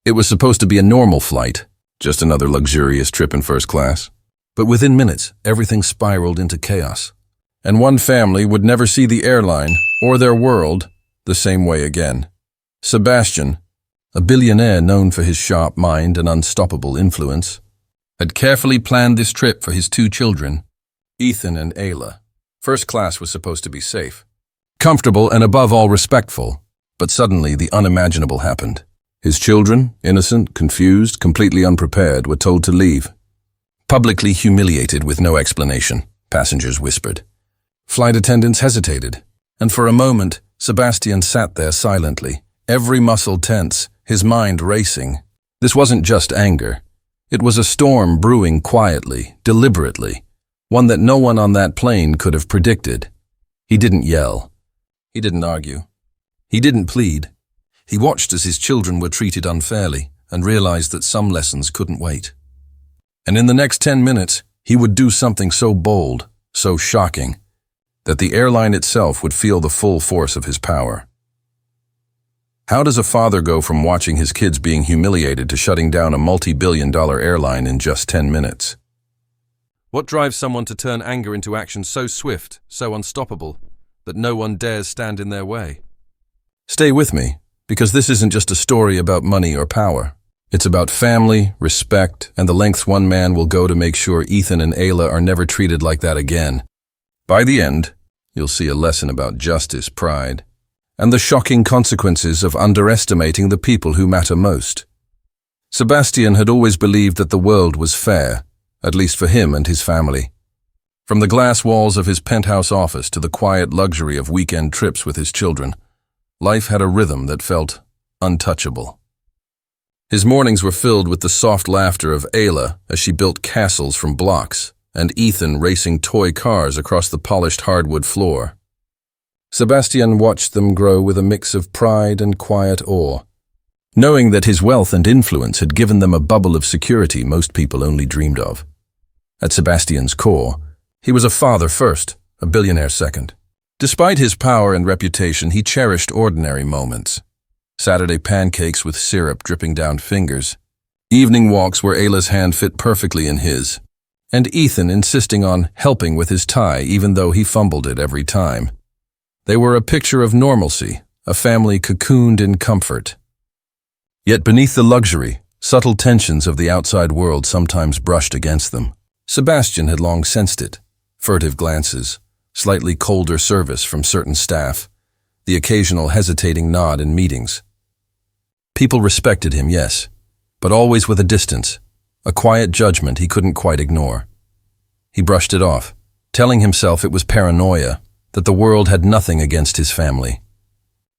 It was supposed to be a normal flight, just another luxurious trip in first class. But within minutes, everything spiraled into chaos. And one family would never see the airline or their world the same way again. Sebastian, a billionaire known for his sharp mind and unstoppable influence, had carefully planned this trip for his two children, Ethan and Ayla. First class was supposed to be safe, comfortable, and above all respectful. But suddenly the unimaginable happened. His children, innocent, confused, completely unprepared, were told to leave. Publicly humiliated with no explanation, passengers whispered. Flight attendants hesitated, and for a moment, Sebastian sat there silently, every muscle tense, his mind racing. This wasn't just anger. It was a storm brewing quietly, deliberately, one that no one on that plane could have predicted. He didn't yell. He didn't argue. He didn't plead. He watched as his children were treated unfairly and realized that some lessons couldn't wait. And in the next 10 minutes, he would do something so bold, so shocking, that the airline itself would feel the full force of his power. How does a father go from watching his kids being humiliated to shutting down a multi-billion-dollar airline in just 10 minutes? What drives someone to turn anger into action so swift, so unstoppable, that no one dares stand in their way? Stay with me, because this isn't just a story about money or power. It's about family, respect, and the lengths one man will go to make sure Ethan and Ayla are never treated like that again. By the end, you'll see a lesson about justice, pride, and the shocking consequences of underestimating the people who matter most. Sebastian had always believed that the world was fair, at least for him and his family. From the glass walls of his penthouse office to the quiet luxury of weekend trips with his children, life had a rhythm that felt untouchable. His mornings were filled with the soft laughter of Ayla as she built castles from blocks, and Ethan racing toy cars across the polished hardwood floor. Sebastian watched them grow with a mix of pride and quiet awe, knowing that his wealth and influence had given them a bubble of security most people only dreamed of. At Sebastian's core, he was a father first, a billionaire second. Despite his power and reputation, he cherished ordinary moments. Saturday pancakes with syrup dripping down fingers, evening walks where Ayla's hand fit perfectly in his, and Ethan insisting on helping with his tie even though he fumbled it every time. They were a picture of normalcy, a family cocooned in comfort. Yet beneath the luxury, subtle tensions of the outside world sometimes brushed against them. Sebastian had long sensed it. Furtive glances, slightly colder service from certain staff, the occasional hesitating nod in meetings. People respected him, yes, but always with a distance, a quiet judgment he couldn't quite ignore. He brushed it off, telling himself it was paranoia, that the world had nothing against his family.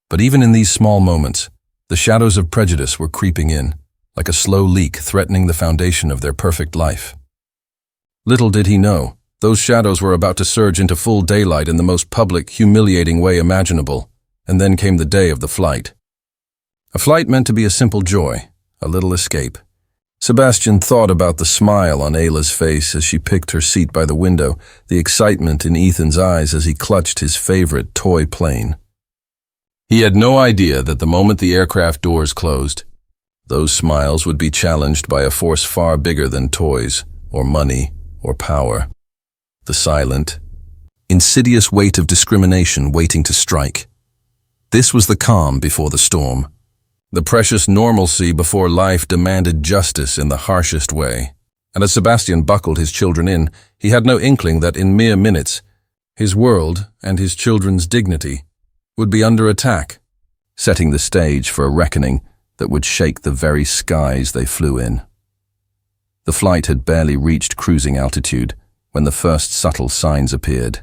But even in these small moments, the shadows of prejudice were creeping in, like a slow leak threatening the foundation of their perfect life. Little did he know, those shadows were about to surge into full daylight in the most public, humiliating way imaginable, and then came the day of the flight. A flight meant to be a simple joy, a little escape. Sebastian thought about the smile on Ayla's face as she picked her seat by the window, the excitement in Ethan's eyes as he clutched his favorite toy plane. He had no idea that the moment the aircraft doors closed, those smiles would be challenged by a force far bigger than toys, or money, or power. The silent, insidious weight of discrimination waiting to strike. This was the calm before the storm. The precious normalcy before life demanded justice in the harshest way. And as Sebastian buckled his children in, he had no inkling that in mere minutes, his world and his children's dignity would be under attack, setting the stage for a reckoning that would shake the very skies they flew in. The flight had barely reached cruising altitude when the first subtle signs appeared.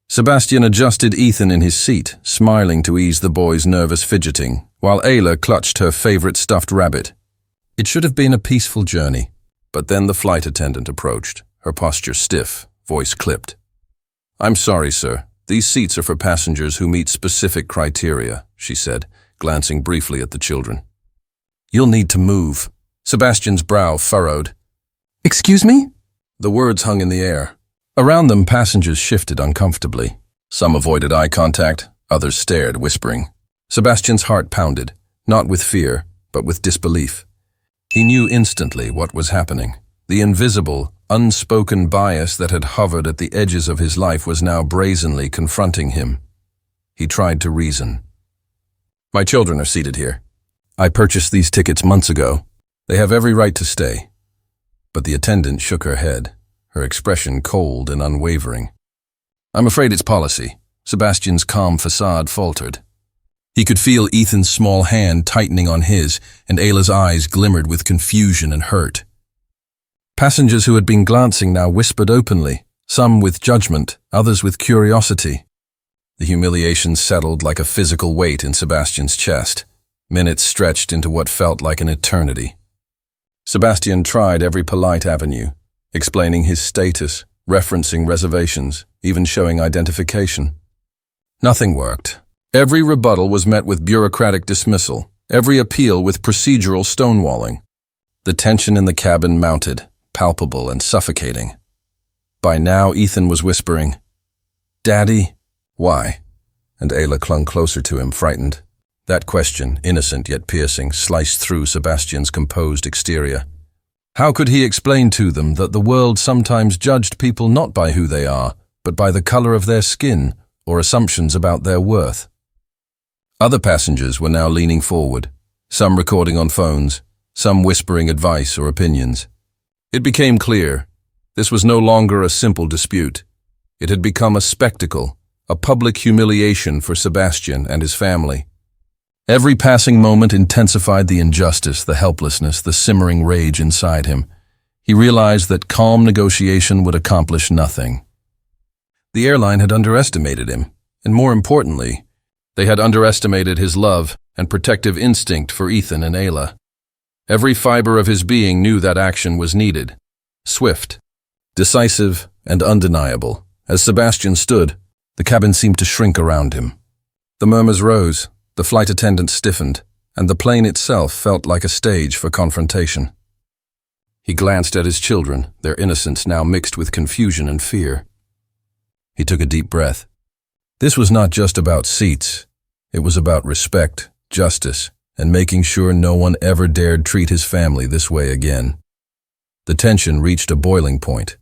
Sebastian adjusted Ethan in his seat, smiling to ease the boy's nervous fidgeting, while Ayla clutched her favorite stuffed rabbit. It should have been a peaceful journey, but then the flight attendant approached, her posture stiff, voice clipped. "I'm sorry, sir. These seats are for passengers who meet specific criteria," she said, glancing briefly at the children. "You'll need to move." Sebastian's brow furrowed. "Excuse me?" The words hung in the air. Around them, passengers shifted uncomfortably. Some avoided eye contact, others stared, whispering. Sebastian's heart pounded, not with fear, but with disbelief. He knew instantly what was happening. The invisible, unspoken bias that had hovered at the edges of his life was now brazenly confronting him. He tried to reason. "My children are seated here. I purchased these tickets months ago. They have every right to stay." But the attendant shook her head, her expression cold and unwavering. "I'm afraid it's policy." Sebastian's calm facade faltered. He could feel Ethan's small hand tightening on his, and Ayla's eyes glimmered with confusion and hurt. Passengers who had been glancing now whispered openly, some with judgment, others with curiosity. The humiliation settled like a physical weight in Sebastian's chest. Minutes stretched into what felt like an eternity. Sebastian tried every polite avenue, explaining his status, referencing reservations, even showing identification. Nothing worked. Every rebuttal was met with bureaucratic dismissal, every appeal with procedural stonewalling. The tension in the cabin mounted, palpable and suffocating. By now, Ethan was whispering, "Daddy, why?" And Ayla clung closer to him, frightened. That question, innocent yet piercing, sliced through Sebastian's composed exterior. How could he explain to them that the world sometimes judged people not by who they are, but by the color of their skin or assumptions about their worth? Other passengers were now leaning forward, some recording on phones, some whispering advice or opinions. It became clear, this was no longer a simple dispute. It had become a spectacle, a public humiliation for Sebastian and his family. Every passing moment intensified the injustice, the helplessness, the simmering rage inside him. He realized that calm negotiation would accomplish nothing. The airline had underestimated him, and more importantly, they had underestimated his love and protective instinct for Ethan and Ayla. Every fiber of his being knew that action was needed. Swift, decisive, and undeniable. As Sebastian stood, the cabin seemed to shrink around him. The murmurs rose, the flight attendant stiffened, and the plane itself felt like a stage for confrontation. He glanced at his children, their innocence now mixed with confusion and fear. He took a deep breath. This was not just about seats. It was about respect, justice, and making sure no one ever dared treat his family this way again. The tension reached a boiling point.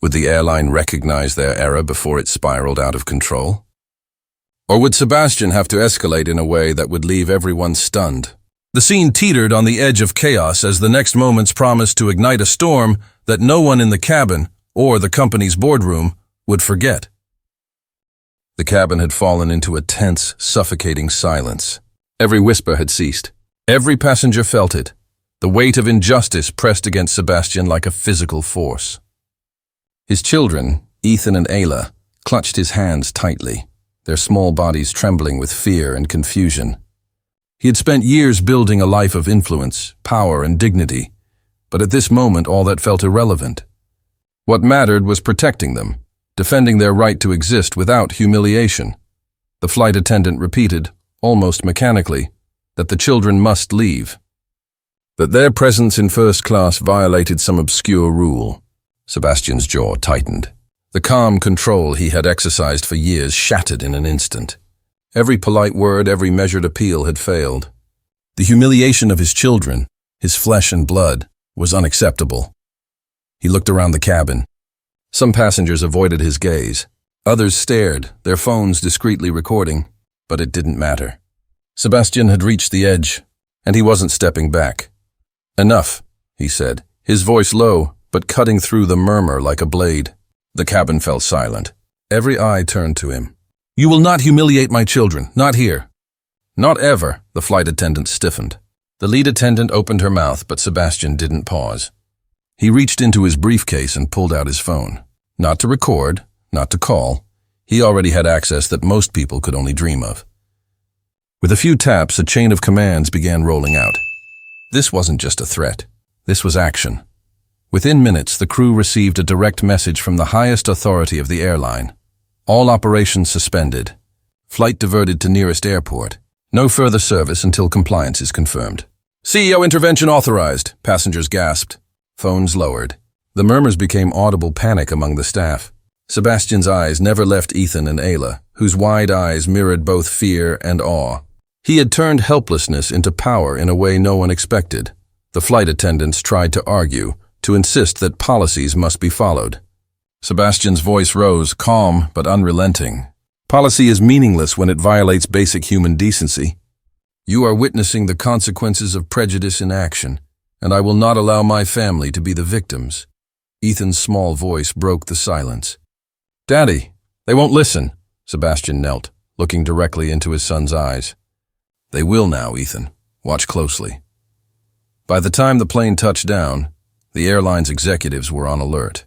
Would the airline recognize their error before it spiraled out of control? Or would Sebastian have to escalate in a way that would leave everyone stunned? The scene teetered on the edge of chaos as the next moments promised to ignite a storm that no one in the cabin or the company's boardroom would forget. The cabin had fallen into a tense, suffocating silence. Every whisper had ceased. Every passenger felt it. The weight of injustice pressed against Sebastian like a physical force. His children, Ethan and Ayla, clutched his hands tightly, their small bodies trembling with fear and confusion. He had spent years building a life of influence, power, and dignity, but at this moment all that felt irrelevant. What mattered was protecting them, defending their right to exist without humiliation. The flight attendant repeated, almost mechanically, that the children must leave. That their presence in first class violated some obscure rule. Sebastian's jaw tightened. The calm control he had exercised for years shattered in an instant. Every polite word, every measured appeal had failed. The humiliation of his children, his flesh and blood, was unacceptable. He looked around the cabin. Some passengers avoided his gaze. Others stared, their phones discreetly recording, but it didn't matter. Sebastian had reached the edge, and he wasn't stepping back. "Enough," he said, his voice low, but cutting through the murmur like a blade. The cabin fell silent. Every eye turned to him. "You will not humiliate my children, not here." "Not ever," the flight attendant stiffened. The lead attendant opened her mouth, but Sebastian didn't pause. He reached into his briefcase and pulled out his phone. Not to record, not to call. He already had access that most people could only dream of. With a few taps, a chain of commands began rolling out. This wasn't just a threat. This was action. Within minutes, the crew received a direct message from the highest authority of the airline. All operations suspended. Flight diverted to nearest airport. No further service until compliance is confirmed. "CEO intervention authorized," passengers gasped. Phones lowered. The murmurs became audible panic among the staff. Sebastian's eyes never left Ethan and Ayla, whose wide eyes mirrored both fear and awe. He had turned helplessness into power in a way no one expected. The flight attendants tried to argue, to insist that policies must be followed. Sebastian's voice rose, calm but unrelenting. Policy is meaningless when it violates basic human decency. You are witnessing the consequences of prejudice in action, and I will not allow my family to be the victims. Ethan's small voice broke the silence. Daddy, they won't listen. Sebastian knelt, looking directly into his son's eyes. They will now, Ethan. Watch closely. By the time the plane touched down, the airline's executives were on alert.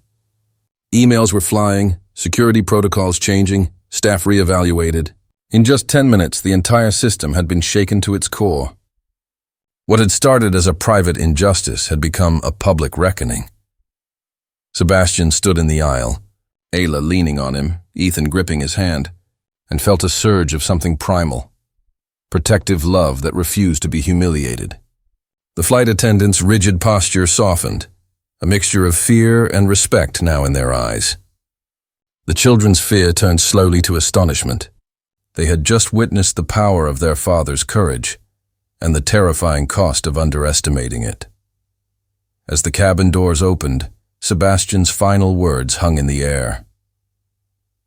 Emails were flying, security protocols changing, staff reevaluated. In just 10 minutes, the entire system had been shaken to its core. What had started as a private injustice had become a public reckoning. Sebastian stood in the aisle, Ayla leaning on him, Ethan gripping his hand, and felt a surge of something primal. Protective love that refused to be humiliated. The flight attendants' rigid posture softened, a mixture of fear and respect now in their eyes. The children's fear turned slowly to astonishment. They had just witnessed the power of their father's courage and the terrifying cost of underestimating it. As the cabin doors opened, Sebastian's final words hung in the air.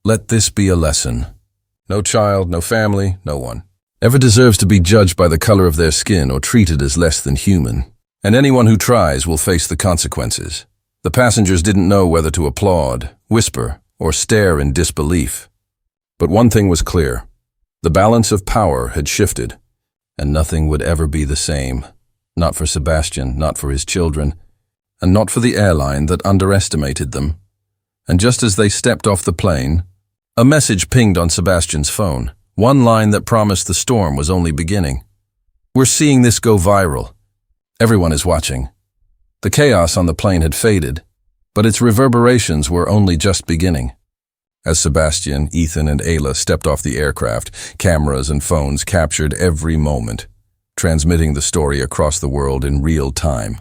Let this be a lesson. No child, no family, no one ever deserves to be judged by the color of their skin or treated as less than human. And anyone who tries will face the consequences. The passengers didn't know whether to applaud, whisper, or stare in disbelief. But one thing was clear. The balance of power had shifted, and nothing would ever be the same. Not for Sebastian, not for his children, and not for the airline that underestimated them. And just as they stepped off the plane, a message pinged on Sebastian's phone. One line that promised the storm was only beginning. We're seeing this go viral. Everyone is watching. The chaos on the plane had faded, but its reverberations were only just beginning. As Sebastian, Ethan, and Ayla stepped off the aircraft, cameras and phones captured every moment, transmitting the story across the world in real time.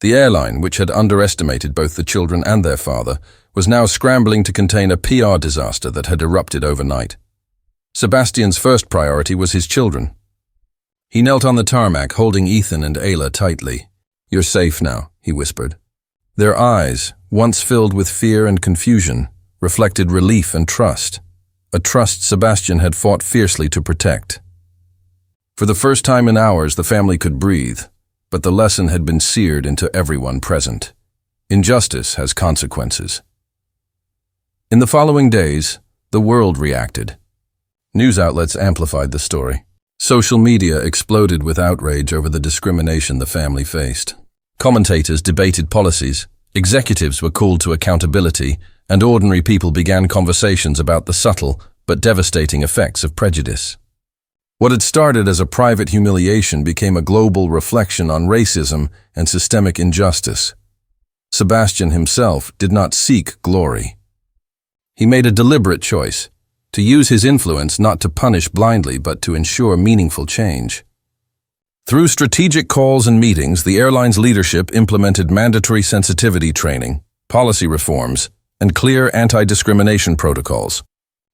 The airline, which had underestimated both the children and their father, was now scrambling to contain a PR disaster that had erupted overnight. Sebastian's first priority was his children. He knelt on the tarmac, holding Ethan and Ayla tightly. You're safe now, he whispered. Their eyes, once filled with fear and confusion, reflected relief and trust, a trust Sebastian had fought fiercely to protect. For the first time in hours, the family could breathe, but the lesson had been seared into everyone present. Injustice has consequences. In the following days, the world reacted. News outlets amplified the story. Social media exploded with outrage over the discrimination the family faced. Commentators debated policies, executives were called to accountability, and ordinary people began conversations about the subtle but devastating effects of prejudice. What had started as a private humiliation became a global reflection on racism and systemic injustice. Sebastian himself did not seek glory. He made a deliberate choice, to use his influence not to punish blindly but to ensure meaningful change. Through strategic calls and meetings, the airline's leadership implemented mandatory sensitivity training, policy reforms, and clear anti-discrimination protocols.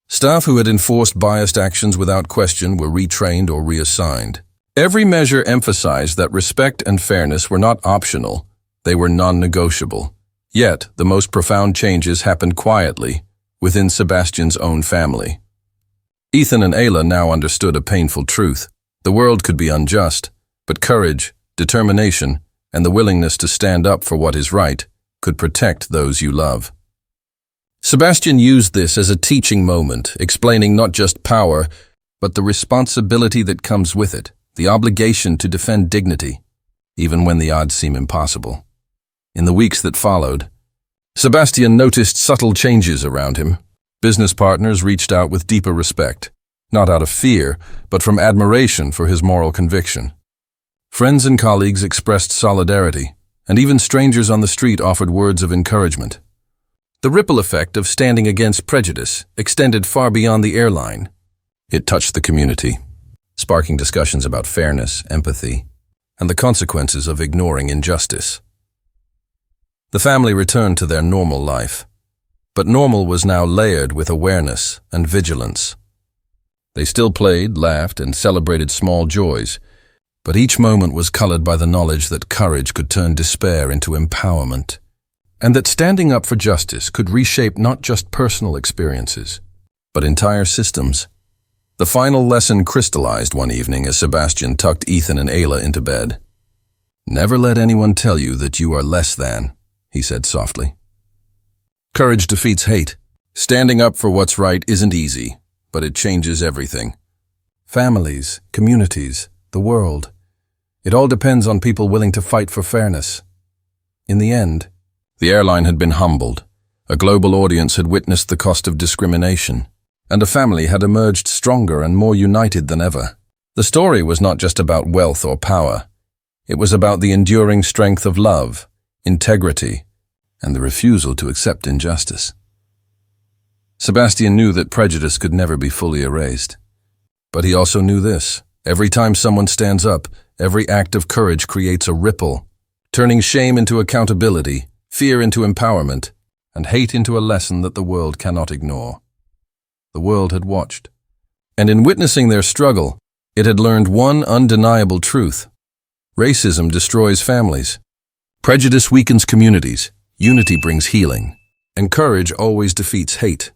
Staff who had enforced biased actions without question were retrained or reassigned. Every measure emphasized that respect and fairness were not optional, they were non-negotiable. Yet, the most profound changes happened quietly, within Sebastian's own family. Ethan and Ayla now understood a painful truth. The world could be unjust, but courage, determination, and the willingness to stand up for what is right could protect those you love. Sebastian used this as a teaching moment, explaining not just power, but the responsibility that comes with it, the obligation to defend dignity, even when the odds seem impossible. In the weeks that followed, Sebastian noticed subtle changes around him. Business partners reached out with deeper respect, not out of fear, but from admiration for his moral conviction. Friends and colleagues expressed solidarity, and even strangers on the street offered words of encouragement. The ripple effect of standing against prejudice extended far beyond the airline. It touched the community, sparking discussions about fairness, empathy, and the consequences of ignoring injustice. The family returned to their normal life, but normal was now layered with awareness and vigilance. They still played, laughed, and celebrated small joys, But each moment was colored by the knowledge that courage could turn despair into empowerment, and that standing up for justice could reshape not just personal experiences, but entire systems. The final lesson crystallized one evening as Sebastian tucked Ethan and Ayla into bed. "Never let anyone tell you that you are less than," he said softly. Courage defeats hate. Standing up for what's right isn't easy, but it changes everything. Families, communities, the world. It all depends on people willing to fight for fairness. In the end, the airline had been humbled. A global audience had witnessed the cost of discrimination, and a family had emerged stronger and more united than ever. The story was not just about wealth or power. It was about the enduring strength of love, integrity, and the refusal to accept injustice. Sebastian knew that prejudice could never be fully erased. But he also knew this: every time someone stands up, every act of courage creates a ripple, turning shame into accountability, fear into empowerment, and hate into a lesson that the world cannot ignore. The world had watched, and in witnessing their struggle, it had learned one undeniable truth: racism destroys families, prejudice weakens communities, unity brings healing, and courage always defeats hate.